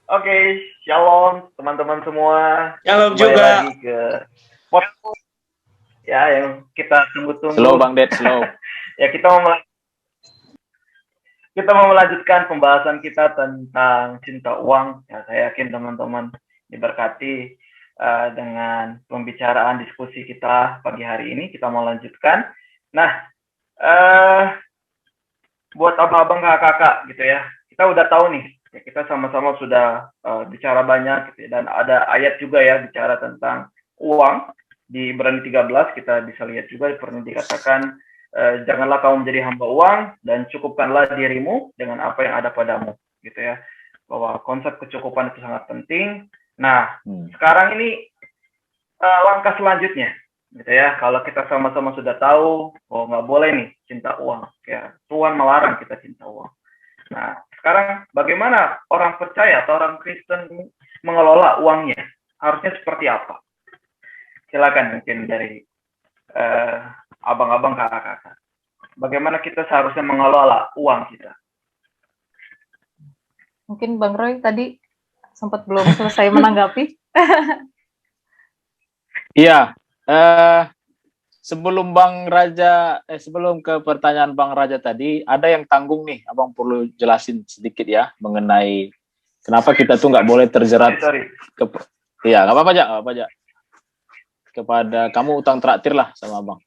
Oke, shalom teman-teman semua. Shalom Kembali lagi juga. ke podcast ya yang kita Slow tunggu-tunggu. Bang Ded, slow. Ya kita mau melanjutkan pembahasan kita tentang cinta uang. Ya, saya yakin teman-teman diberkati dengan pembicaraan diskusi kita pagi hari ini. Kita mau lanjutkan. Nah, uh, buat abang-abang kakak-kakak gitu ya, kita udah tahu nih, ya kita sama-sama sudah bicara banyak gitu ya, dan ada ayat juga ya bicara tentang uang di Ibrani 13. Kita bisa lihat juga pernah dikatakan janganlah kamu menjadi hamba uang dan cukupkanlah dirimu dengan apa yang ada padamu gitu ya, bahwa konsep kecukupan itu sangat penting. Nah, sekarang ini langkah selanjutnya gitu ya, kalau kita sama-sama sudah tahu oh nggak boleh nih cinta uang ya, Tuhan melarang kita cinta uang. Nah, sekarang bagaimana orang percaya atau orang Kristen mengelola uangnya, harusnya seperti apa? Silakan mungkin dari abang-abang kakak-kakak, bagaimana kita seharusnya mengelola uang kita? Mungkin Bang Roy tadi sempat belum selesai menanggapi. Iya, sebelum sebelum ke pertanyaan Bang Raja tadi, ada yang tanggung nih, Abang perlu jelasin sedikit ya mengenai kenapa kita tuh nggak boleh terjerat. Iya, nggak apa-apa aja. Kepada kamu utang traktir lah sama Abang.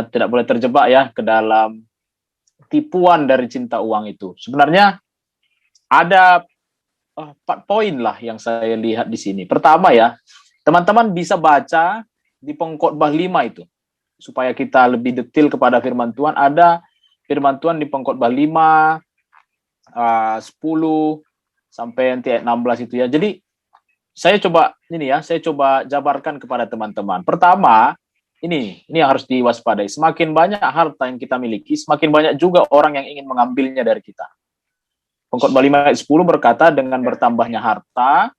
Tidak boleh terjebak ya ke dalam tipuan dari cinta uang itu. Sebenarnya ada 4 poin lah yang saya lihat di sini. Pertama ya, teman-teman bisa baca di Pengkhotbah 5 itu, supaya kita lebih detail kepada firman Tuhan. Ada firman Tuhan di Pengkhotbah 5, 10, sampai nanti ayat 16 itu ya. Jadi, saya coba jabarkan kepada teman-teman. Pertama, ini yang harus diwaspadai. Semakin banyak harta yang kita miliki, semakin banyak juga orang yang ingin mengambilnya dari kita. Pengkhotbah 5 ayat 10 berkata, dengan bertambahnya harta,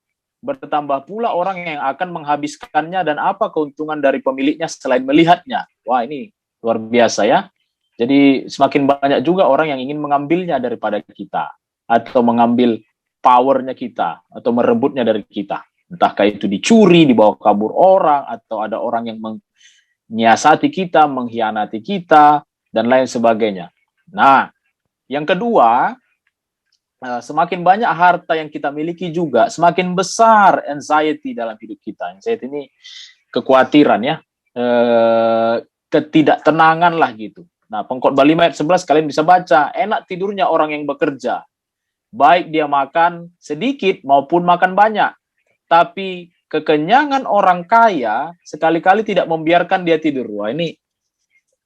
bertambah pula orang yang akan menghabiskannya, dan apa keuntungan dari pemiliknya selain melihatnya. Wah, ini luar biasa ya. Jadi semakin banyak juga orang yang ingin mengambilnya daripada kita, atau mengambil powernya kita, atau merebutnya dari kita. Entahkah itu dicuri, dibawa kabur orang, atau ada orang yang menyiasati kita, mengkhianati kita, dan lain sebagainya. Nah, yang kedua, semakin banyak harta yang kita miliki juga, semakin besar anxiety dalam hidup kita. Anxiety ini kekhawatiran ya, ketidaktenangan lah gitu. Nah, Pengkhotbah 5 ayat 11 kalian bisa baca, enak tidurnya orang yang bekerja, baik dia makan sedikit maupun makan banyak. Tapi kekenyangan orang kaya sekali-kali tidak membiarkan dia tidur. Wah, ini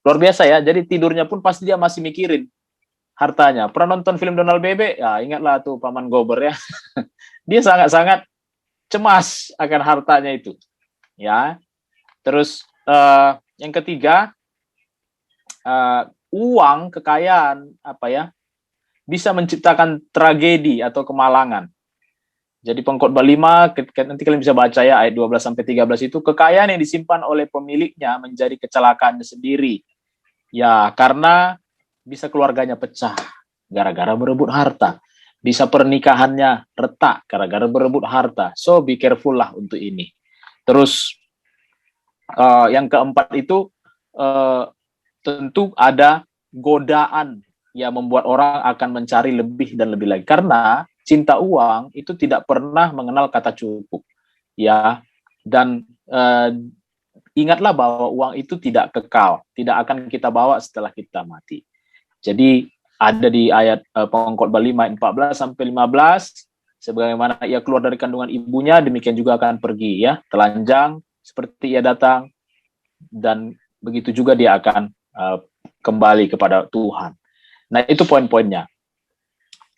luar biasa ya. Jadi tidurnya pun pasti dia masih mikirin hartanya. Pernah nonton film Donald Bebe? Ya, ingatlah tuh Paman Gober ya. Dia sangat-sangat cemas akan hartanya itu. Ya. Terus yang ketiga, uang, kekayaan bisa menciptakan tragedi atau kemalangan. Jadi Pengkhotbah 5, nanti kalian bisa baca ya ayat 12 sampai 13 itu, kekayaan yang disimpan oleh pemiliknya menjadi kecelakaannya sendiri. Ya, karena bisa keluarganya pecah gara-gara berebut harta. Bisa pernikahannya retak gara-gara berebut harta. So, be careful lah untuk ini. Terus, yang keempat itu, tentu ada godaan yang membuat orang akan mencari lebih dan lebih lagi. Karena cinta uang itu tidak pernah mengenal kata cukup. Ya, dan ingatlah bahwa uang itu tidak kekal, tidak akan kita bawa setelah kita mati. Jadi ada di ayat Pengkhotbah 5 ayat 14 sampai 15, sebagaimana ia keluar dari kandungan ibunya, demikian juga akan pergi ya, telanjang seperti ia datang, dan begitu juga dia akan kembali kepada Tuhan. Nah, itu poin-poinnya.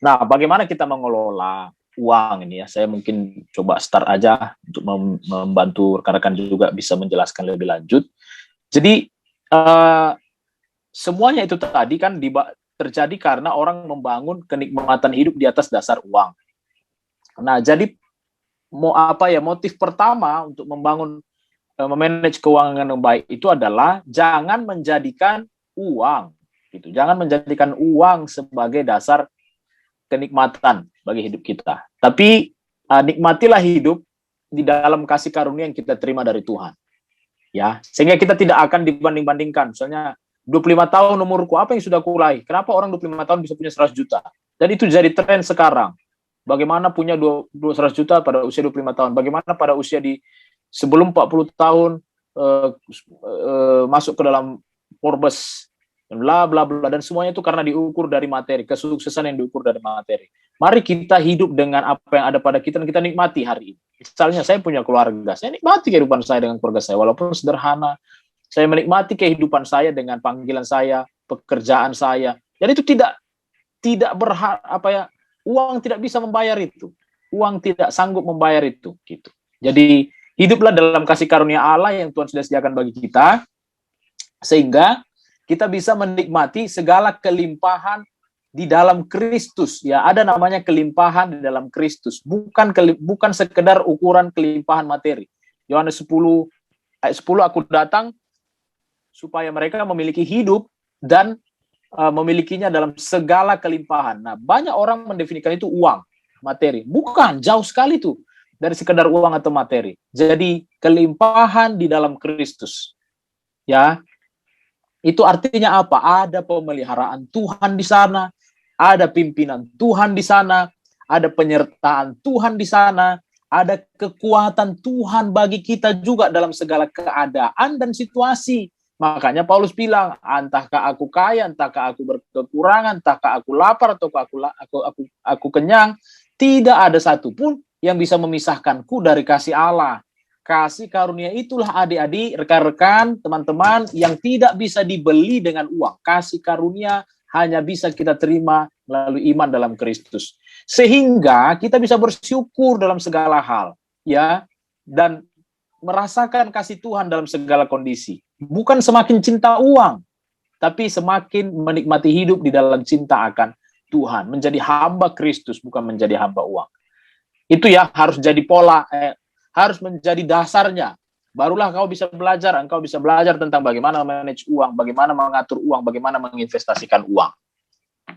Nah, bagaimana kita mengelola uang ini ya? Saya mungkin coba start aja untuk membantu rekan-rekan juga bisa menjelaskan lebih lanjut. Jadi semuanya itu tadi kan terjadi karena orang membangun kenikmatan hidup di atas dasar uang. Nah, jadi motif pertama untuk membangun memanage keuangan yang baik itu adalah jangan menjadikan uang gitu. Jangan menjadikan uang sebagai dasar kenikmatan bagi hidup kita. Tapi nikmatilah hidup di dalam kasih karunia yang kita terima dari Tuhan. Ya, sehingga kita tidak akan dibanding-bandingkan. Misalnya 25 tahun umurku, apa yang sudah kulai? Kenapa orang 25 tahun bisa punya 100 juta? Dan itu jadi tren sekarang. Bagaimana punya 100 juta pada usia 25 tahun? Bagaimana pada usia sebelum 40 tahun masuk ke dalam Forbes, bla bla bla, dan semuanya itu karena diukur dari materi, kesuksesan yang diukur dari materi. Mari kita hidup dengan apa yang ada pada kita dan kita nikmati hari ini. Misalnya saya punya keluarga, saya nikmati kehidupan saya dengan keluarga saya, walaupun sederhana. Saya menikmati kehidupan saya dengan panggilan saya, pekerjaan saya. Jadi itu tidak uang tidak bisa membayar itu. Uang tidak sanggup membayar itu, gitu. Jadi hiduplah dalam kasih karunia Allah yang Tuhan sudah sediakan bagi kita, sehingga kita bisa menikmati segala kelimpahan di dalam Kristus. Ya, ada namanya kelimpahan di dalam Kristus. Bukan sekedar ukuran kelimpahan materi. Yohanes 10 ayat 10, aku datang supaya mereka memiliki hidup dan memilikinya dalam segala kelimpahan. Nah, banyak orang mendefinisikan itu uang, materi. Bukan, jauh sekali tuh dari sekedar uang atau materi. Jadi kelimpahan di dalam Kristus. Ya. Itu artinya apa? Ada pemeliharaan Tuhan di sana, ada pimpinan Tuhan di sana, ada penyertaan Tuhan di sana, ada kekuatan Tuhan bagi kita juga dalam segala keadaan dan situasi. Makanya Paulus bilang, entahkah aku kaya, entahkah aku berkekurangan, entahkah aku lapar atau aku kenyang, tidak ada satupun yang bisa memisahkanku dari kasih Allah. Kasih karunia itulah adik-adik, rekan-rekan, teman-teman yang tidak bisa dibeli dengan uang. Kasih karunia hanya bisa kita terima melalui iman dalam Kristus. Sehingga kita bisa bersyukur dalam segala hal, ya, dan merasakan kasih Tuhan dalam segala kondisi. Bukan semakin cinta uang, tapi semakin menikmati hidup di dalam cinta akan Tuhan, menjadi hamba Kristus, bukan menjadi hamba uang. Itu ya harus jadi pola, harus menjadi dasarnya. Barulah engkau bisa belajar tentang bagaimana manage uang, bagaimana mengatur uang, bagaimana menginvestasikan uang.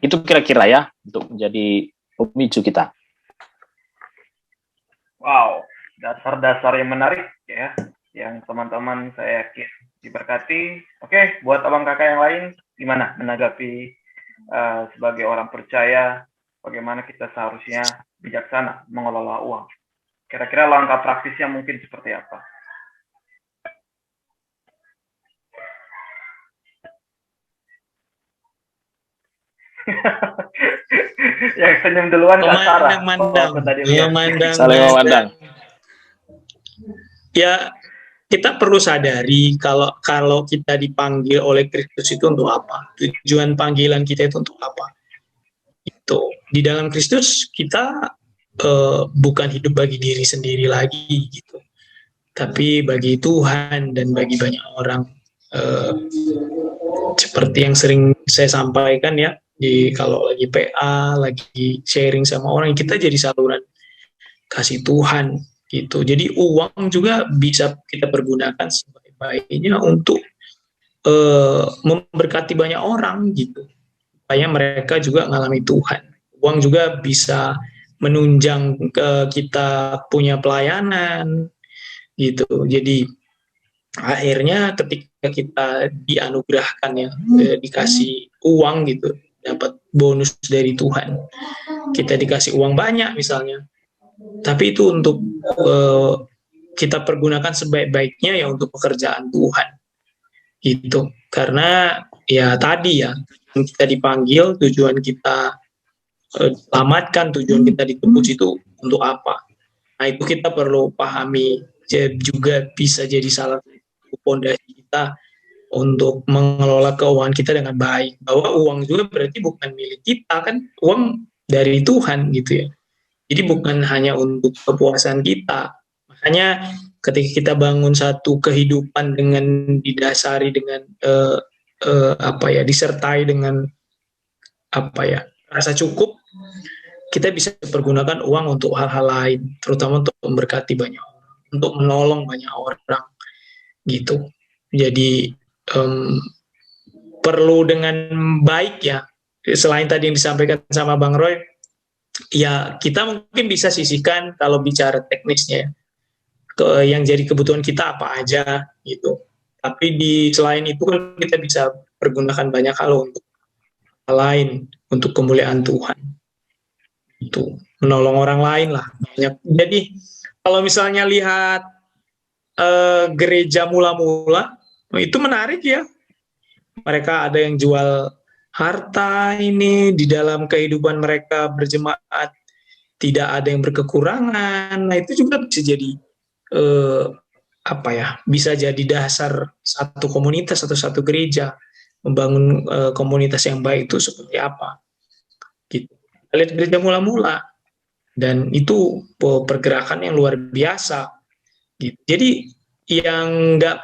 Itu kira-kira ya untuk menjadi pemicu kita. Wow, dasar-dasar yang menarik ya, yang teman-teman saya yakin diberkati. Oke, buat abang kakak yang lain, gimana menanggapi sebagai orang percaya, bagaimana kita seharusnya bijaksana mengelola uang? Kira-kira langkah praktisnya mungkin seperti apa? Yang senyum duluan Kak Sarah. Saling memandang. Ya, kita perlu sadari kalau kita dipanggil oleh Kristus itu untuk apa? Tujuan panggilan kita itu untuk apa? Itu di dalam Kristus kita bukan hidup bagi diri sendiri lagi gitu, tapi bagi Tuhan dan bagi banyak orang. Seperti yang sering saya sampaikan ya, kalau lagi PA, lagi sharing sama orang, kita jadi saluran kasih Tuhan gitu. Jadi uang juga bisa kita pergunakan sebaik-baiknya untuk memberkati banyak orang gitu, supaya mereka juga mengalami Tuhan. Uang juga bisa menunjang kita punya pelayanan gitu. Jadi akhirnya ketika kita dianugerahkan ya, dikasih uang gitu, dapat bonus dari Tuhan, kita dikasih uang banyak misalnya, tapi itu untuk kita pergunakan sebaik-baiknya ya untuk pekerjaan Tuhan gitu. Karena ya tadi ya, kita dipanggil, tujuan kita selamatkan, tujuan kita ditebus itu untuk apa? Nah, itu kita perlu pahami, juga bisa jadi salah satu fondasi kita untuk mengelola keuangan kita dengan baik. Bahwa uang juga berarti bukan milik kita, kan uang dari Tuhan gitu ya. Jadi bukan hanya untuk kepuasan kita. Makanya ketika kita bangun satu kehidupan dengan didasari dengan disertai dengan rasa cukup, kita bisa pergunakan uang untuk hal-hal lain, terutama untuk memberkati banyak orang, untuk menolong banyak orang gitu. Jadi perlu dengan baik ya. Selain tadi yang disampaikan sama Bang Roy, ya kita mungkin bisa sisihkan kalau bicara teknisnya ya, yang jadi kebutuhan kita apa aja gitu. Tapi di selain itu kan kita bisa pergunakan banyak hal untuk hal lain, untuk kemuliaan Tuhan. Itu menolong orang lain lah banyak. Jadi kalau misalnya lihat gereja mula-mula itu menarik ya. Mereka ada yang jual harta ini di dalam kehidupan mereka berjemaat, tidak ada yang berkekurangan. Nah itu juga bisa jadi bisa jadi dasar satu komunitas atau satu gereja membangun komunitas yang baik itu seperti apa. Gitu. Lihat gereja mula-mula dan itu pergerakan yang luar biasa. Gitu. Jadi yang nggak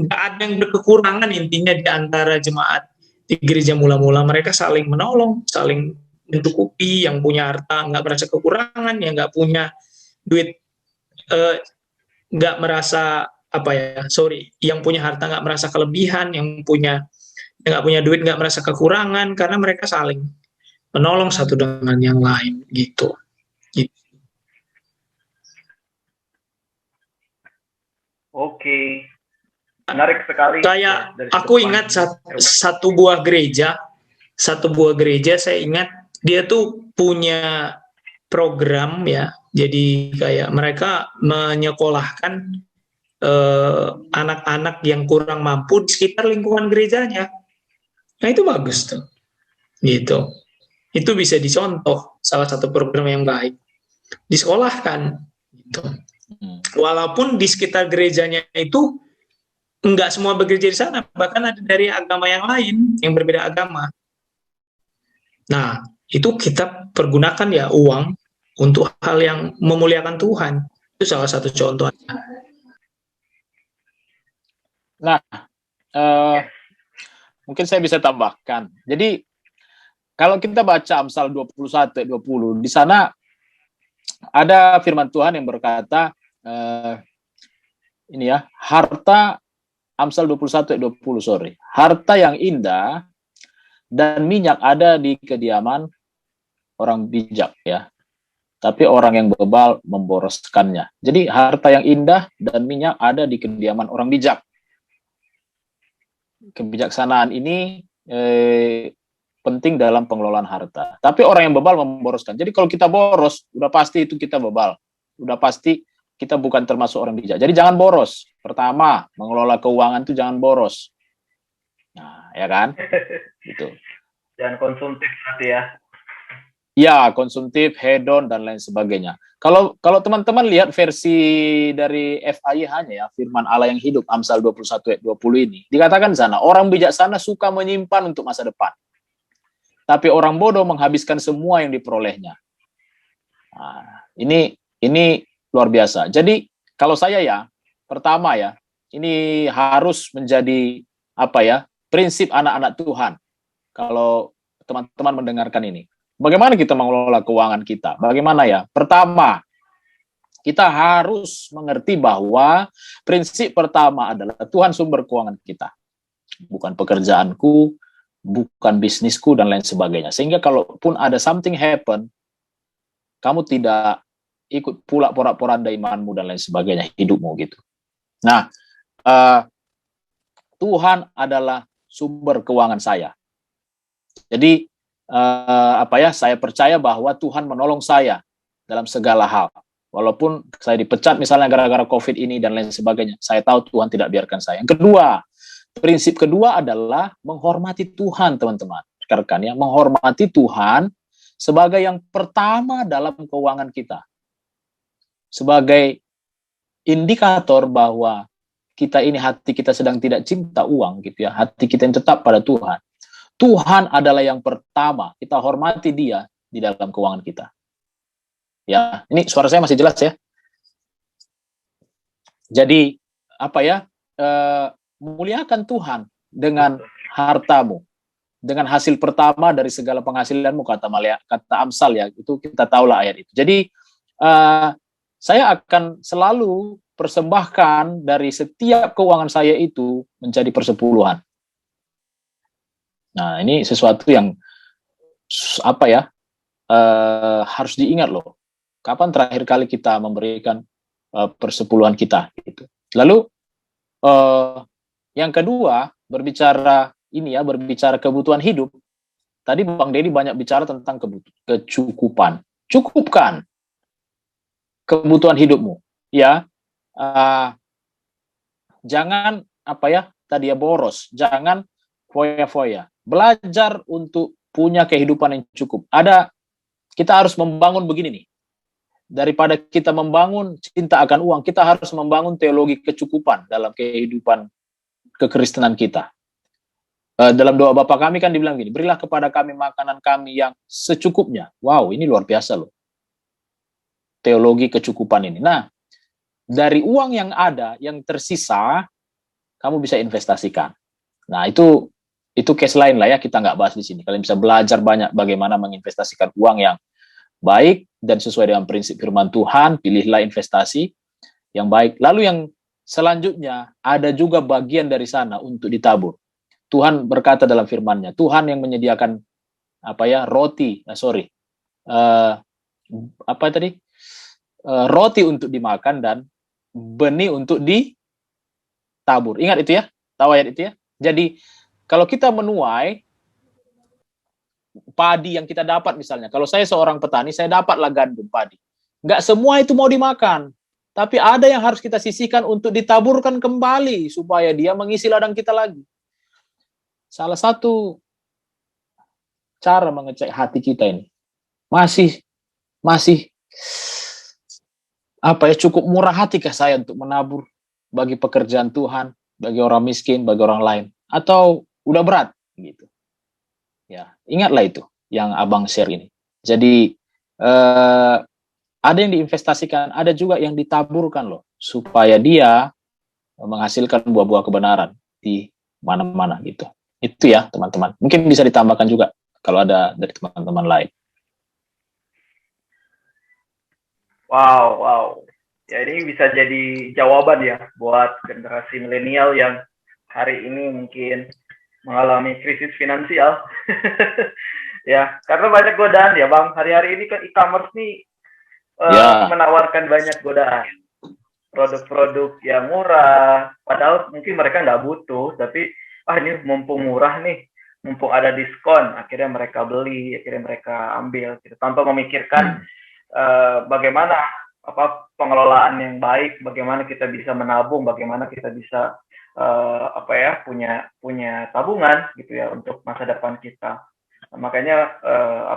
ada yang berkekurangan intinya di antara jemaat di gereja mula-mula, mereka saling menolong, saling mencukupi. Yang punya harta nggak merasa kekurangan, yang nggak punya duit nggak merasa yang punya harta nggak merasa kelebihan, yang nggak punya duit nggak merasa kekurangan, karena mereka saling menolong satu dengan yang lain gitu. Oke, menarik sekali. Kayak aku ingat satu buah gereja saya ingat dia tuh punya program ya. Jadi kayak mereka menyekolahkan anak-anak yang kurang mampu di sekitar lingkungan gerejanya. Nah itu bagus tuh, gitu. Itu bisa dicontoh salah satu program yang baik. Disekolahkan, gitu. Walaupun di sekitar gerejanya itu enggak semua bekerja di sana, bahkan ada dari agama yang lain, yang berbeda agama. Nah, itu kita pergunakan ya uang untuk hal yang memuliakan Tuhan. Itu salah satu contoh. Nah, mungkin saya bisa tambahkan. Jadi, kalau kita baca Amsal 21-20, di sana ada firman Tuhan yang berkata, harta, Amsal 21-20, harta yang indah dan minyak ada di kediaman orang bijak, ya. Tapi orang yang bebal memboroskannya. Jadi harta yang indah dan minyak ada di kediaman orang bijak. Kebijaksanaan ini penting dalam pengelolaan harta. Tapi orang yang bebal memboroskan. Jadi kalau kita boros, udah pasti itu kita bebal. Udah pasti kita bukan termasuk orang bijak. Jadi jangan boros. Pertama, mengelola keuangan itu jangan boros. Nah, ya kan? Gitu. Jangan konsumtif berarti ya. Ya, konsumtif, hedon, dan lain sebagainya. Kalau teman-teman lihat versi dari FAYH-nya ya, Firman Allah yang hidup, Amsal 21-20 ini, dikatakan di sana, orang bijaksana suka menyimpan untuk masa depan. Tapi orang bodoh menghabiskan semua yang diperolehnya. Nah, ini luar biasa. Jadi, kalau saya ya, pertama ya, ini harus menjadi prinsip anak-anak Tuhan. Kalau teman-teman mendengarkan ini. Bagaimana kita mengelola keuangan kita? Bagaimana ya? Pertama, kita harus mengerti bahwa prinsip pertama adalah Tuhan sumber keuangan kita. Bukan pekerjaanku, bukan bisnisku, dan lain sebagainya. Sehingga kalaupun ada something happen, kamu tidak ikut pula porak-poranda imanmu dan lain sebagainya, hidupmu gitu. Nah, Tuhan adalah sumber keuangan saya. Jadi, saya percaya bahwa Tuhan menolong saya dalam segala hal. Walaupun saya dipecat misalnya gara-gara COVID ini dan lain sebagainya, saya tahu Tuhan tidak biarkan saya. Yang kedua, prinsip kedua adalah menghormati Tuhan, teman-teman. Rekan ya, menghormati Tuhan sebagai yang pertama dalam keuangan kita. Sebagai indikator bahwa hati kita sedang tidak cinta uang gitu ya. Hati kita yang tetap pada Tuhan. Tuhan adalah yang pertama, kita hormati Dia di dalam keuangan kita. Ya, ini suara saya masih jelas ya. Jadi muliakan Tuhan dengan hartamu, dengan hasil pertama dari segala penghasilanmu, kata Amsal ya, itu kita tahulah ayat itu. Jadi saya akan selalu persembahkan dari setiap keuangan saya itu menjadi persepuluhan. Nah, ini sesuatu yang harus diingat loh, kapan terakhir kali kita memberikan persepuluhan kita gitu. Lalu yang kedua, berbicara kebutuhan hidup. Tadi Bang Dedi banyak bicara tentang kecukupan. Cukupkan kebutuhan hidupmu, ya. Jangan boros, jangan foya-foya. Belajar untuk punya kehidupan yang cukup. Kita harus membangun begini nih. Daripada kita membangun cinta akan uang, kita harus membangun teologi kecukupan dalam kehidupan kekristenan kita. Dalam doa Bapa kami kan dibilang gini, berilah kepada kami makanan kami yang secukupnya. Wow, ini luar biasa loh. Teologi kecukupan ini. Nah, dari uang yang ada, yang tersisa, kamu bisa investasikan. Nah, itu case lain lah ya, kita nggak bahas di sini. Kalian bisa belajar banyak bagaimana menginvestasikan uang yang baik dan sesuai dengan prinsip firman Tuhan. Pilihlah investasi yang baik. Lalu yang selanjutnya, ada juga bagian dari sana untuk ditabur. Tuhan berkata dalam firman-Nya, Tuhan yang menyediakan roti untuk dimakan dan benih untuk ditabur. Ingat itu ya, tahu ayat itu ya. Jadi kalau kita menuai padi yang kita dapat misalnya, kalau saya seorang petani, saya dapatlah gandum padi. Nggak semua itu mau dimakan, tapi ada yang harus kita sisihkan untuk ditaburkan kembali supaya dia mengisi ladang kita lagi. Salah satu cara mengecek hati kita ini masih cukup murah hatikah saya untuk menabur bagi pekerjaan Tuhan, bagi orang miskin, bagi orang lain, atau udah berat gitu. Ya, ingatlah itu yang Abang share ini. Jadi ada yang diinvestasikan, ada juga yang ditaburkan loh, supaya dia menghasilkan buah-buah kebenaran di mana-mana gitu. Itu ya teman-teman. Mungkin bisa ditambahkan juga kalau ada dari teman-teman lain. Wow. Ya, ini bisa jadi jawaban ya buat generasi milenial yang hari ini mungkin mengalami krisis finansial. Ya, karena banyak godaan ya Bang. Hari-hari ini kan e-commerce nih menawarkan banyak godaan. Produk-produk yang murah, padahal mungkin mereka nggak butuh, tapi ini mumpung murah nih, mumpung ada diskon, akhirnya mereka beli, akhirnya mereka ambil, gitu, tanpa memikirkan bagaimana pengelolaan yang baik, bagaimana kita bisa menabung, bagaimana kita bisa punya tabungan gitu ya untuk masa depan kita. Nah, makanya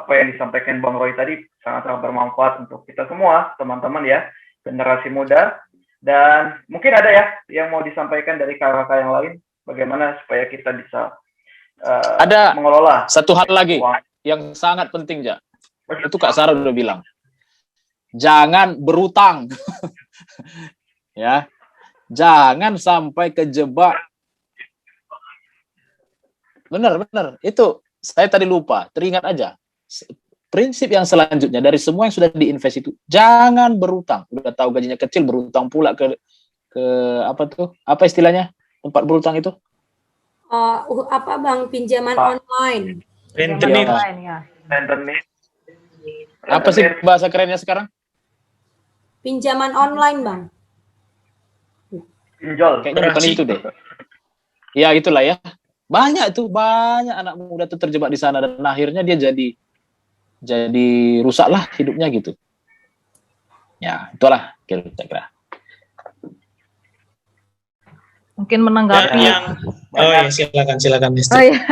apa yang disampaikan Bang Roy tadi sangat-sangat bermanfaat untuk kita semua, teman-teman ya, generasi muda. Dan mungkin ada ya yang mau disampaikan dari kakak-kakak yang lain, bagaimana supaya kita bisa ada mengelola satu hal lagi yang sangat penting, Ja. Itu Kak Sarah udah bilang. Jangan berutang. Ya. Jangan sampai kejebak. Benar. Itu saya tadi lupa, teringat aja. Prinsip yang selanjutnya dari semua yang sudah diinvest itu, jangan berutang. Udah tahu gajinya kecil, berutang pula ke apa istilahnya tempat berutang itu? Bang, pinjaman online. Rentenir. Rentenir. Apa sih bahasa kerennya sekarang? Pinjaman online, Bang. Pinjol. Kayaknya bukan itu deh. Ya itulah ya. Banyak anak muda tuh terjebak di sana dan akhirnya dia jadi rusaklah hidupnya gitu. Ya, itulah kira-kira. Mungkin menanggapi silakan Mister. Oh iya.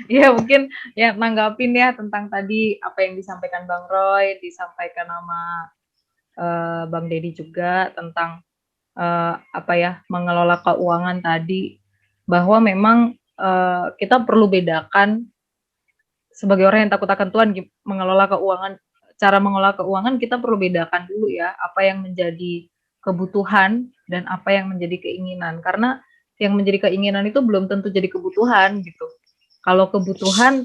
Ya mungkin ya nanggapin ya tentang tadi apa yang disampaikan Bang Roy, disampaikan sama Bang Dedi juga tentang mengelola keuangan tadi, bahwa memang kita perlu bedakan sebagai orang yang takut akan Tuhan, cara mengelola keuangan kita perlu bedakan dulu ya, apa yang menjadi kebutuhan dan apa yang menjadi keinginan. Karena yang menjadi keinginan itu belum tentu jadi kebutuhan gitu. Kalau kebutuhan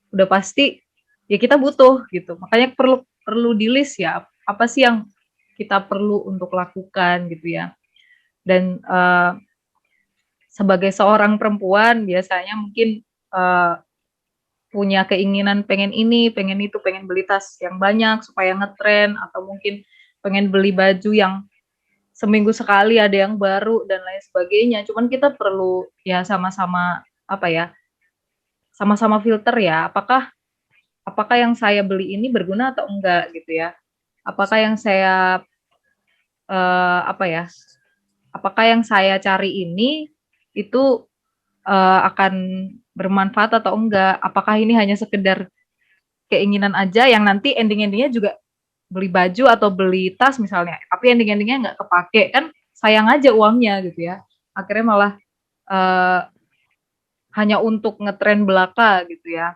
udah pasti ya kita butuh gitu. Makanya perlu di list ya, apa sih yang kita perlu untuk lakukan gitu ya. Dan sebagai seorang perempuan biasanya mungkin punya keinginan pengen ini, pengen itu, pengen beli tas yang banyak supaya ngetren, atau mungkin pengen beli baju yang seminggu sekali ada yang baru dan lain sebagainya. Cuman kita perlu ya sama-sama apa ya, sama-sama filter ya. Apakah yang saya beli ini berguna atau enggak gitu ya? Apakah yang saya apa ya? Apakah yang saya cari ini itu akan bermanfaat atau enggak? Apakah ini hanya sekedar keinginan aja yang nanti ending-endingnya juga beli baju atau beli tas misalnya, tapi ending-endingnya nggak kepake, kan sayang aja uangnya gitu ya. Akhirnya malah hanya untuk ngetren belaka gitu ya.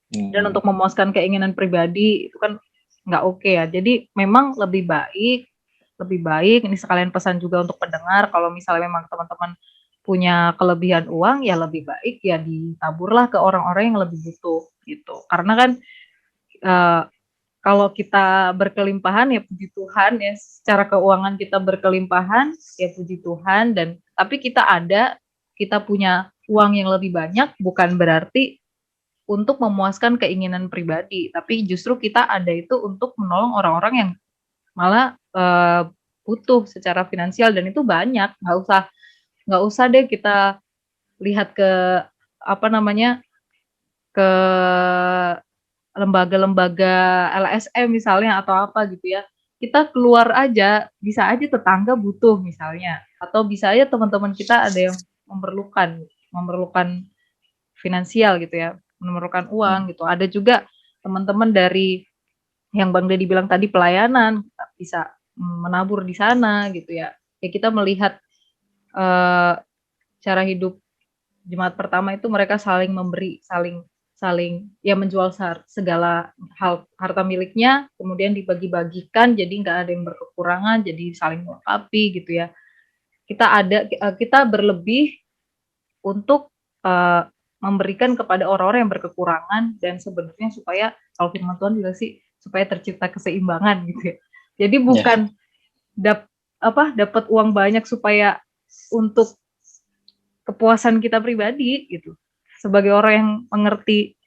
Dan untuk memuaskan keinginan pribadi itu kan nggak oke ya. Jadi memang lebih baik ini sekalian pesan juga untuk pendengar, kalau misalnya memang teman-teman punya kelebihan uang, ya lebih baik ya ditaburlah ke orang-orang yang lebih butuh gitu. Karena kan kalau kita berkelimpahan ya puji Tuhan ya, secara keuangan kita berkelimpahan ya puji Tuhan, dan tapi kita punya uang yang lebih banyak bukan berarti untuk memuaskan keinginan pribadi, tapi justru kita ada itu untuk menolong orang-orang yang malah butuh secara finansial, dan itu banyak. Nggak usah deh kita lihat ke apa namanya, ke lembaga-lembaga LSM misalnya atau apa gitu ya. Kita keluar aja, bisa aja tetangga butuh misalnya, atau bisa aja teman-teman kita ada yang memerlukan finansial gitu ya, memerlukan uang gitu. Ada juga teman-teman dari yang Bang Deddy bilang tadi, pelayanan, bisa menabur di sana gitu ya. Ya kita melihat cara hidup jemaat pertama itu mereka saling memberi, saling ya menjual segala harta miliknya, kemudian dibagi-bagikan, jadi nggak ada yang berkekurangan, jadi saling melengkapi gitu ya. Kita berlebih untuk memberikan kepada orang-orang yang berkekurangan, dan sebenarnya supaya, kalau firman Tuhan juga sih, supaya tercipta keseimbangan gitu ya. Jadi bukan dapat uang banyak supaya untuk kepuasan kita pribadi gitu. Sebagai orang yang mengerti,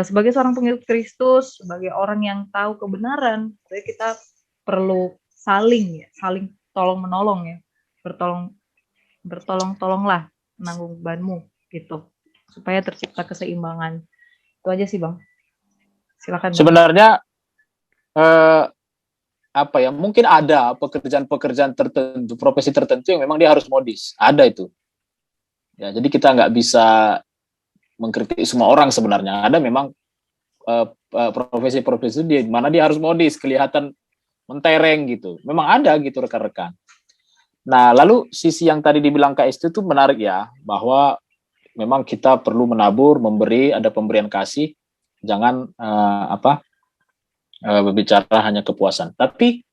sebagai seorang pengikut Kristus, sebagai orang yang tahu kebenaran, jadi kita perlu saling tolong menolong ya, bertolong-tolonglah menanggung bebanmu gitu, supaya tercipta keseimbangan. Itu aja sih Bang. Silakan. Sebenarnya apa ya, mungkin ada pekerjaan-pekerjaan tertentu, profesi tertentu yang memang dia harus modis, ada itu ya. Jadi kita nggak bisa mengkritik semua orang sebenarnya. Ada memang profesi-profesi di mana dia harus modis, kelihatan mentereng gitu, memang ada gitu rekan-rekan. Nah, lalu sisi yang tadi dibilang Kak Istu itu menarik ya, bahwa memang kita perlu menabur, memberi, ada pemberian kasih, jangan berbicara hanya kepuasan. Tapi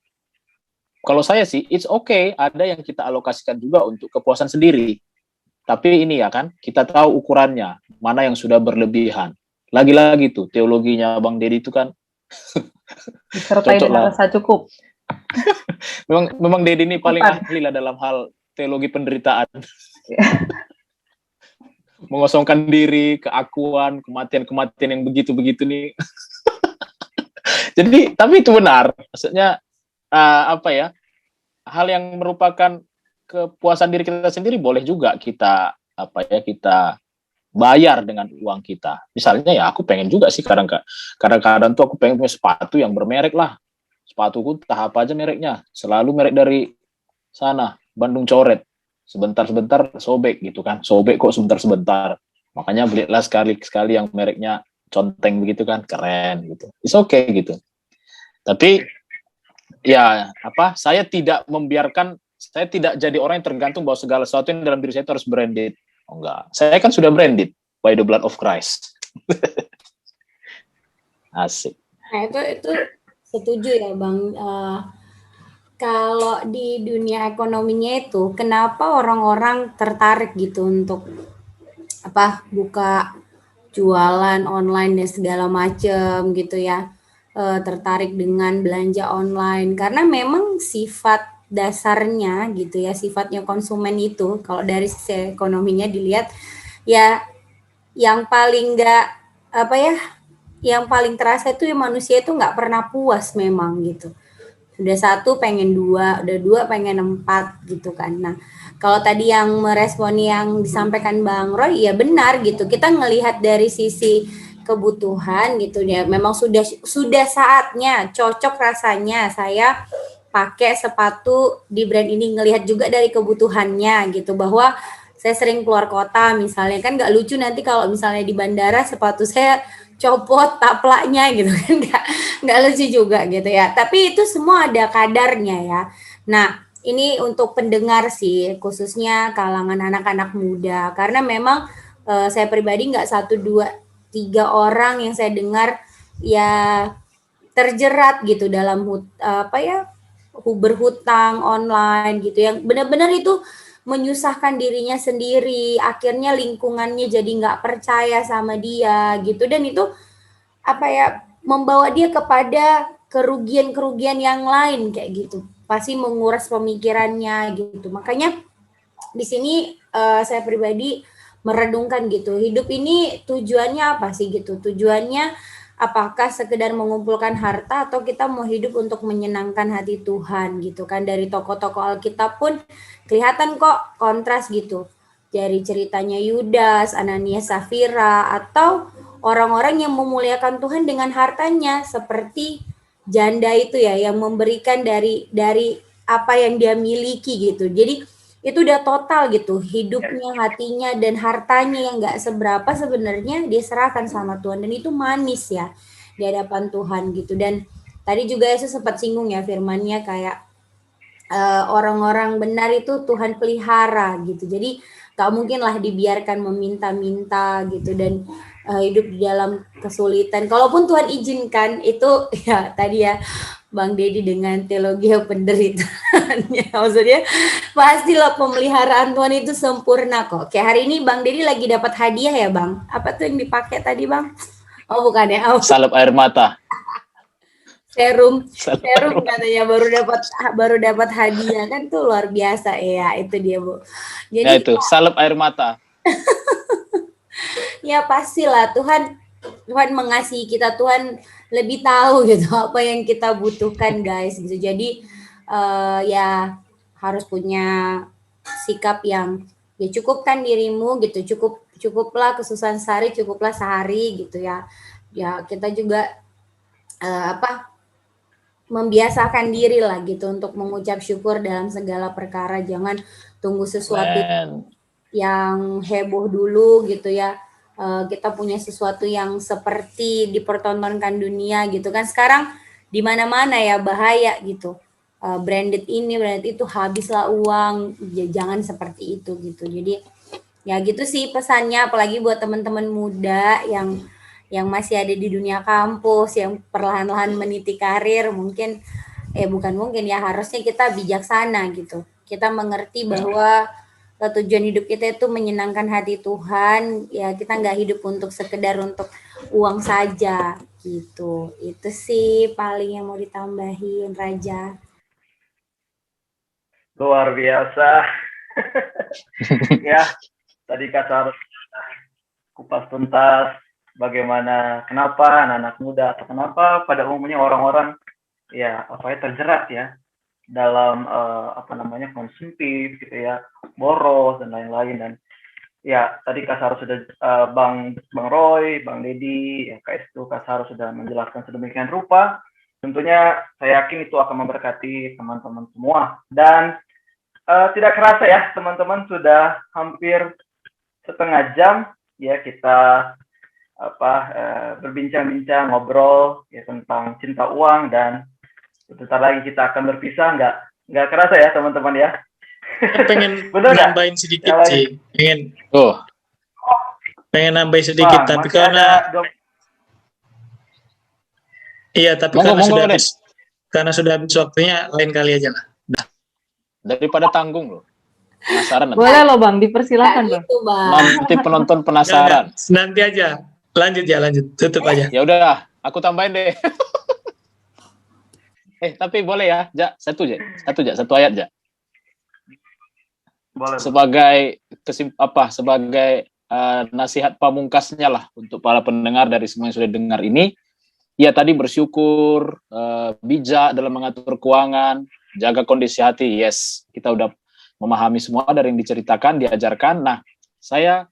kalau saya sih, it's okay, ada yang kita alokasikan juga untuk kepuasan sendiri. Tapi ini ya kan, kita tahu ukurannya, mana yang sudah berlebihan. Lagi-lagi tuh, teologinya Bang Deddy itu kan disertai dengan rasa cukup. memang Deddy ini paling ahli lah dalam hal teologi penderitaan. Mengosongkan diri, keakuan, kematian yang begitu-begitu nih. Jadi, tapi itu benar. Maksudnya hal yang merupakan kepuasan diri kita sendiri boleh juga kita bayar dengan uang kita. Misalnya ya aku pengen juga sih kadang-kadang tuh aku pengen punya sepatu yang bermerek lah. Sepatuku entah apa aja mereknya, selalu merek dari sana, Bandung Coret. Sebentar-sebentar sobek gitu kan. Sobek kok sebentar-sebentar. Makanya belilah sekali-sekali yang mereknya conteng begitu kan, keren gitu. It's okay gitu. Tapi ya saya tidak jadi orang yang tergantung bahwa segala sesuatu yang dalam diri saya itu harus branded. Oh enggak, saya kan sudah branded by the blood of Christ. Asik. Nah itu setuju ya Bang. Kalau di dunia ekonominya itu, kenapa orang-orang tertarik gitu untuk buka jualan online dan segala macam gitu ya, tertarik dengan belanja online, karena memang sifat dasarnya gitu ya, sifatnya konsumen itu kalau dari sisi ekonominya dilihat ya, yang paling nggak apa ya, yang paling terasa itu ya manusia itu nggak pernah puas memang gitu. Udah satu pengen dua, udah dua pengen empat gitu kan. Nah, kalau tadi yang merespon yang disampaikan Bang Roy, ya benar gitu. Kita ngelihat dari sisi kebutuhan gitu ya. Memang sudah saatnya, cocok rasanya saya pakai sepatu di brand ini, ngelihat juga dari kebutuhannya gitu, bahwa saya sering keluar kota misalnya, kan nggak lucu nanti kalau misalnya di bandara sepatu saya copot taplaknya gitu kan, nggak lucu juga gitu ya, tapi itu semua ada kadarnya ya. Nah, ini untuk pendengar sih, khususnya kalangan anak-anak muda, karena memang saya pribadi nggak satu dua tiga orang yang saya dengar ya terjerat gitu dalam apa ya, berhutang online gitu, yang benar-benar itu menyusahkan dirinya sendiri, akhirnya lingkungannya jadi nggak percaya sama dia gitu, dan itu apa ya, membawa dia kepada kerugian-kerugian yang lain kayak gitu, pasti menguras pemikirannya gitu. Makanya di sini saya pribadi merenungkan gitu, hidup ini tujuannya apa sih gitu, tujuannya apakah sekedar mengumpulkan harta atau kita mau hidup untuk menyenangkan hati Tuhan gitu kan. Dari tokoh-tokoh Alkitab pun kelihatan kok kontras gitu, dari ceritanya Yudas, Ananias, Safira, atau orang-orang yang memuliakan Tuhan dengan hartanya seperti janda itu ya, yang memberikan dari apa yang dia miliki gitu. Jadi itu udah total gitu, hidupnya, hatinya, dan hartanya yang nggak seberapa sebenarnya dia serahkan sama Tuhan, dan itu manis ya di hadapan Tuhan gitu. Dan tadi juga Yesus sempat singgung ya firmannya, kayak orang-orang benar itu Tuhan pelihara gitu, jadi gak mungkin lah dibiarkan meminta-minta gitu, dan hidup di dalam kesulitan. Kalaupun Tuhan izinkan itu ya tadi ya Bang Dedi dengan teologi penderitaannya, maksudnya pastilah pemeliharaan Tuhan itu sempurna kok. Kayak hari ini Bang Dedi lagi dapat hadiah ya Bang, apa tuh yang dipakai tadi Bang? Oh bukan ya, oh. Salep air mata. Serum katanya baru dapat hadiah, kan tuh luar biasa ya, itu dia Bu. Jadi Ya itu salep air mata. ya pastilah Tuhan mengasihi kita, Tuhan lebih tahu gitu apa yang kita butuhkan guys gitu. Jadi ya harus punya sikap yang ya cukupkan dirimu gitu, cukuplah kesusahan sehari, cukuplah sehari gitu ya. Ya kita juga membiasakan diri lah gitu untuk mengucap syukur dalam segala perkara. Jangan tunggu sesuatu yang heboh dulu gitu ya. Kita punya sesuatu yang seperti dipertontonkan dunia gitu kan. Sekarang di mana-mana ya bahaya gitu. Branded ini, branded itu, habislah uang. Jangan seperti itu gitu. Jadi ya gitu sih pesannya, apalagi buat teman-teman muda yang masih ada di dunia kampus, yang perlahan-lahan meniti karir, mungkin harusnya kita bijaksana gitu. Kita mengerti bahwa tujuan hidup kita itu menyenangkan hati Tuhan, ya kita nggak hidup untuk sekedar untuk uang saja gitu. Itu sih paling yang mau ditambahin Raja. Luar biasa. Ya, tadi Kak harus kupas tuntas bagaimana, kenapa anak-anak muda atau kenapa pada umumnya orang-orang ya terjerat ya dalam konsumtif gitu ya, boros dan lain-lain. Dan ya tadi Kak Sarus sudah Bang Roy, Bang Dedi, ya Kak Estu, Kak Sarus sudah menjelaskan sedemikian rupa. Tentunya saya yakin itu akan memberkati teman-teman semua. Dan tidak kerasa ya teman-teman, sudah hampir setengah jam ya kita berbincang-bincang, ngobrol ya tentang cinta uang, dan sebentar lagi kita akan berpisah. Nggak kerasa ya teman-teman ya. Pengen nambahin sedikit sih, pengen nambahin sedikit, tapi karena karena sudah habis waktunya, lain kali aja lah. Daripada tanggung loh. Penasaran nanti. Boleh loh Bang, dipersilakan Bang. Gitu, Bang. Nanti penonton penasaran. Nanti aja. Lanjut. Tutup aja. Ya udah, aku tambahin deh. Tapi boleh ya, satu ayat, Ja. Boleh. Sebagai nasihat pamungkasnya lah untuk para pendengar dari semua yang sudah dengar ini. Ya tadi bersyukur, bijak dalam mengatur keuangan, jaga kondisi hati. Yes, kita udah memahami semua dari yang diceritakan, diajarkan. Nah, saya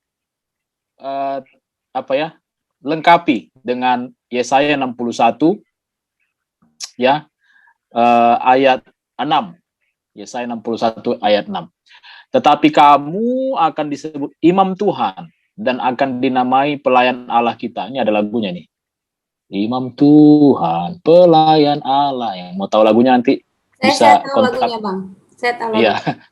lengkapi dengan Yesaya 61 ya, ayat 6. Yesaya 61 ayat 6. Tetapi kamu akan disebut imam Tuhan dan akan dinamai pelayan Allah kita. Ini ada lagunya nih. Imam Tuhan, pelayan Allah. Yang mau tahu lagunya nanti bisa Saya tahu kontak. lagunya, Bang. Saya tahu Iya. lagunya.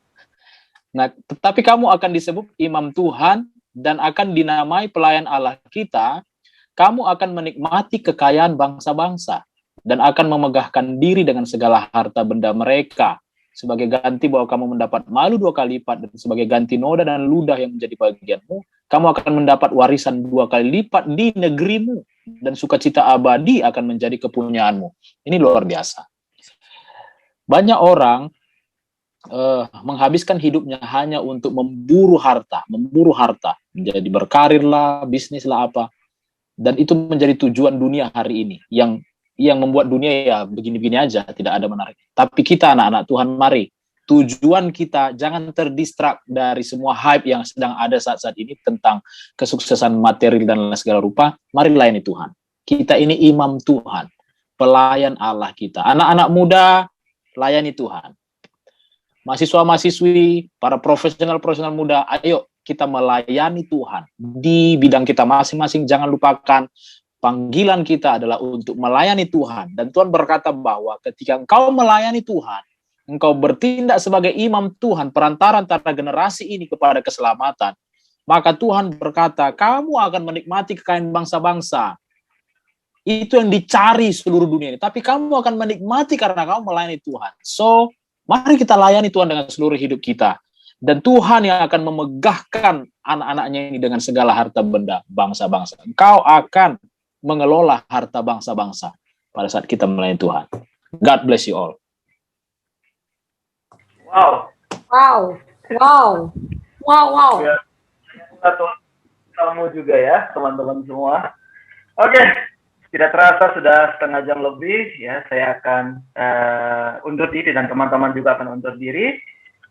Nah, tetapi kamu akan disebut imam Tuhan dan akan dinamai pelayan Allah kita. Kamu akan menikmati kekayaan bangsa-bangsa dan akan memegahkan diri dengan segala harta benda mereka. Sebagai ganti bahwa kamu mendapat malu 2 kali lipat, dan sebagai ganti noda dan ludah yang menjadi bagianmu, kamu akan mendapat warisan 2 kali lipat di negerimu, dan sukacita abadi akan menjadi kepunyaanmu. Ini luar biasa. Banyak orang menghabiskan hidupnya hanya untuk memburu harta, menjadi berkarirlah, bisnislah apa, dan itu menjadi tujuan dunia hari ini, yang membuat dunia ya begini-begini aja, tidak ada menarik. Tapi kita anak-anak Tuhan, mari tujuan kita jangan terdistrak dari semua hype yang sedang ada saat-saat ini tentang kesuksesan materi dan segala rupa. Mari layani Tuhan. Kita ini imam Tuhan, pelayan Allah kita. Anak-anak muda, layani Tuhan. Mahasiswa-mahasiswi, para profesional-profesional muda, ayo kita melayani Tuhan di bidang kita masing-masing. Jangan lupakan panggilan kita adalah untuk melayani Tuhan. Dan Tuhan berkata bahwa ketika engkau melayani Tuhan, engkau bertindak sebagai imam Tuhan, perantara antara generasi ini kepada keselamatan, maka Tuhan berkata, kamu akan menikmati kekayaan bangsa-bangsa. Itu yang dicari seluruh dunia ini. Tapi kamu akan menikmati karena kamu melayani Tuhan. So, mari kita layani Tuhan dengan seluruh hidup kita. Dan Tuhan yang akan memegahkan anak-anaknya ini dengan segala harta benda bangsa-bangsa. Engkau akan mengelola harta bangsa-bangsa pada saat kita melayani Tuhan. God bless you all. Wow. Ya, kamu juga ya, teman-teman semua. Oke, tidak terasa sudah setengah jam lebih ya. Saya akan undur diri dan teman-teman juga akan undur diri.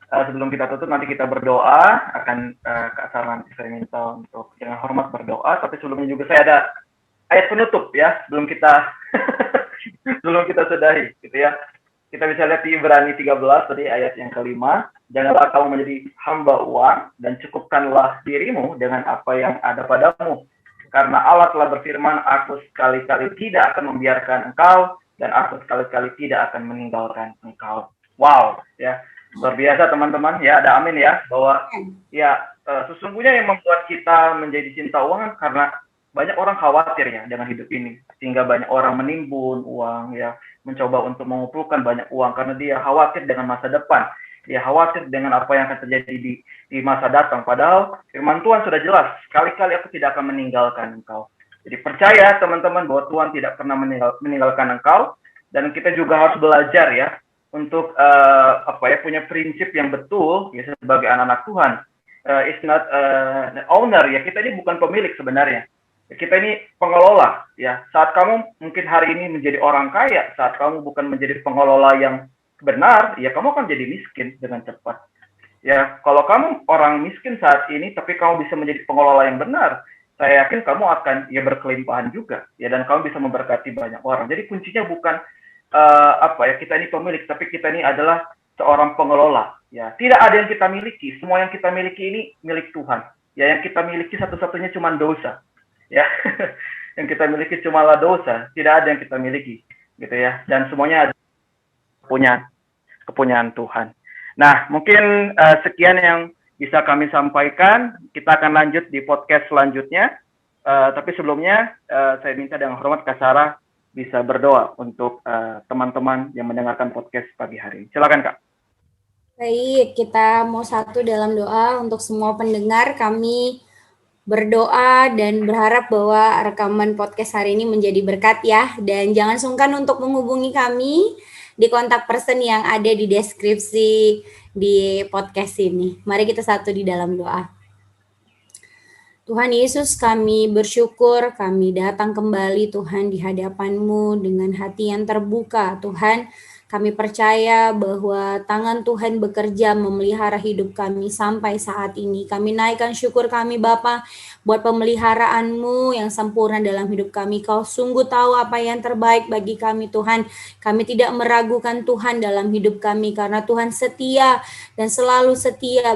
Sebelum kita tutup nanti kita berdoa. Akan Kak Sarah nanti saya minta untuk dengan hormat berdoa. Tapi sebelumnya juga saya ada ayat penutup ya, sebelum kita sudahi gitu ya. Kita bisa lihat di Ibrani 13 tadi ayat yang kelima. Janganlah kamu menjadi hamba uang dan cukupkanlah dirimu dengan apa yang ada padamu. Karena Allah telah berfirman, aku sekali-kali tidak akan membiarkan engkau dan aku sekali-kali tidak akan meninggalkan engkau. Wow, ya. Luar biasa teman-teman, ya ada amin ya, bahwa ya sesungguhnya yang membuat kita menjadi cinta uang karena banyak orang khawatir ya dengan hidup ini, sehingga banyak orang menimbun uang ya, mencoba untuk mengumpulkan banyak uang karena dia khawatir dengan masa depan, dia khawatir dengan apa yang akan terjadi di masa datang. Padahal firman Tuhan sudah jelas, sekali-kali aku tidak akan meninggalkan engkau. Jadi percaya teman-teman bahwa Tuhan tidak pernah meninggalkan engkau, dan kita juga harus belajar ya untuk punya prinsip yang betul ya sebagai anak-anak Tuhan. It's not owner ya, kita ini bukan pemilik sebenarnya. Kita ini pengelola ya. Saat kamu mungkin hari ini menjadi orang kaya, saat kamu bukan menjadi pengelola yang benar, ya kamu akan jadi miskin dengan cepat. Ya, kalau kamu orang miskin saat ini tapi kamu bisa menjadi pengelola yang benar, saya yakin kamu akan ya berkelimpahan juga ya, dan kamu bisa memberkati banyak orang. Jadi kuncinya bukan kita ini pemilik, tapi kita ini adalah seorang pengelola ya. Tidak ada yang kita miliki, semua yang kita miliki ini milik Tuhan. Ya, yang kita miliki satu-satunya cuma dosa. Ya, yang kita miliki cumalah dosa, tidak ada yang kita miliki, gitu ya. Dan semuanya punya kepunyaan Tuhan. Nah, mungkin sekian yang bisa kami sampaikan. Kita akan lanjut di podcast selanjutnya. Tapi sebelumnya saya minta dengan hormat Kak Sarah bisa berdoa untuk teman-teman yang mendengarkan podcast pagi hari ini. Silakan Kak. Baik, kita mau satu dalam doa untuk semua pendengar. Kami berdoa dan berharap bahwa rekaman podcast hari ini menjadi berkat ya. Dan jangan sungkan untuk menghubungi kami di kontak person yang ada di deskripsi di podcast ini. Mari kita satu di dalam doa. Tuhan Yesus, kami bersyukur kami datang kembali Tuhan di hadapan-Mu dengan hati yang terbuka. Tuhan, kami percaya bahwa tangan Tuhan bekerja memelihara hidup kami sampai saat ini. Kami naikkan syukur kami Bapa buat pemeliharaan-Mu yang sempurna dalam hidup kami. Kau sungguh tahu apa yang terbaik bagi kami Tuhan. Kami tidak meragukan Tuhan dalam hidup kami karena Tuhan setia dan selalu setia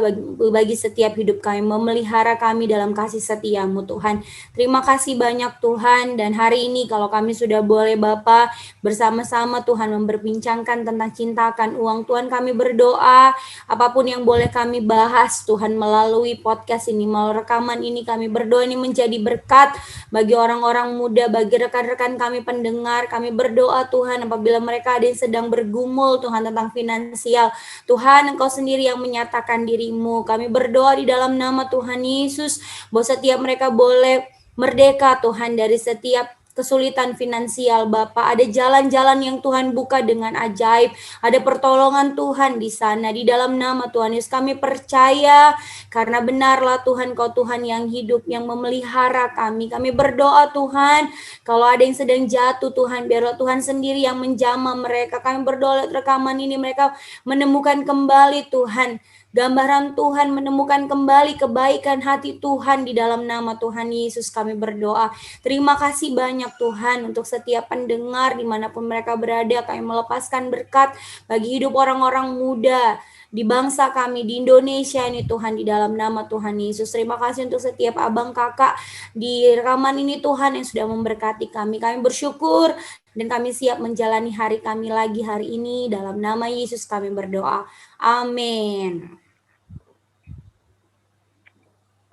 bagi setiap hidup kami, memelihara kami dalam kasih setia-Mu Tuhan. Terima kasih banyak Tuhan, dan hari ini kalau kami sudah boleh Bapa bersama-sama Tuhan memperbincangkan tentang cintakan uang, Tuhan kami berdoa apapun yang boleh kami bahas Tuhan melalui podcast ini, melalui rekaman ini, kami berdoa ini menjadi berkat bagi orang-orang muda, bagi rekan-rekan kami pendengar. Kami berdoa Tuhan apabila mereka ada yang sedang bergumul Tuhan tentang finansial, Tuhan Engkau sendiri yang menyatakan diri-Mu. Kami berdoa di dalam nama Tuhan Yesus bahwa setiap mereka boleh merdeka Tuhan dari setiap kesulitan finansial Bapa. Ada jalan-jalan yang Tuhan buka dengan ajaib. Ada pertolongan Tuhan di sana. Di dalam nama Tuhan Yesus kami percaya karena benarlah Tuhan Kau Tuhan yang hidup, yang memelihara kami. Kami berdoa Tuhan, kalau ada yang sedang jatuh Tuhan, biarlah Tuhan sendiri yang menjamah mereka. Kami berdoa lewat rekaman ini mereka menemukan kembali Tuhan gambaran Tuhan, menemukan kembali kebaikan hati Tuhan. Di dalam nama Tuhan Yesus kami berdoa. Terima kasih banyak Tuhan untuk setiap pendengar dimanapun mereka berada. Kami melepaskan berkat bagi hidup orang-orang muda di bangsa kami, di Indonesia ini Tuhan, di dalam nama Tuhan Yesus. Terima kasih untuk setiap abang kakak di rekaman ini Tuhan yang sudah memberkati kami. Kami bersyukur dan kami siap menjalani hari kami lagi hari ini. Dalam nama Yesus kami berdoa. Amin.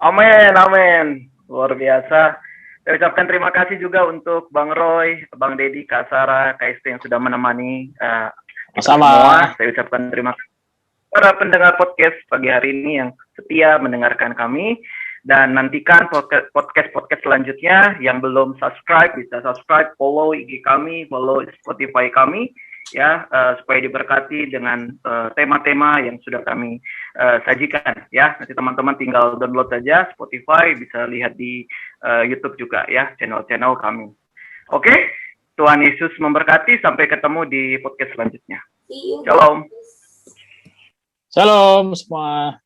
Amin, amin. Luar biasa. Saya ucapkan terima kasih juga untuk Bang Roy, Bang Dedi, Kak Sarah, Kak Isti yang sudah menemani semua. Saya ucapkan terima kasih para pendengar podcast pagi hari ini yang setia mendengarkan kami. Dan nantikan podcast selanjutnya. Yang belum subscribe, bisa subscribe, follow IG kami, follow Spotify kami, ya, supaya diberkati dengan tema-tema yang sudah kami sajikan, ya. Nanti teman-teman tinggal download saja Spotify, bisa lihat di YouTube juga, ya, channel-channel kami. Oke, Tuhan Yesus memberkati. Sampai ketemu di podcast selanjutnya. Shalom. Shalom semua.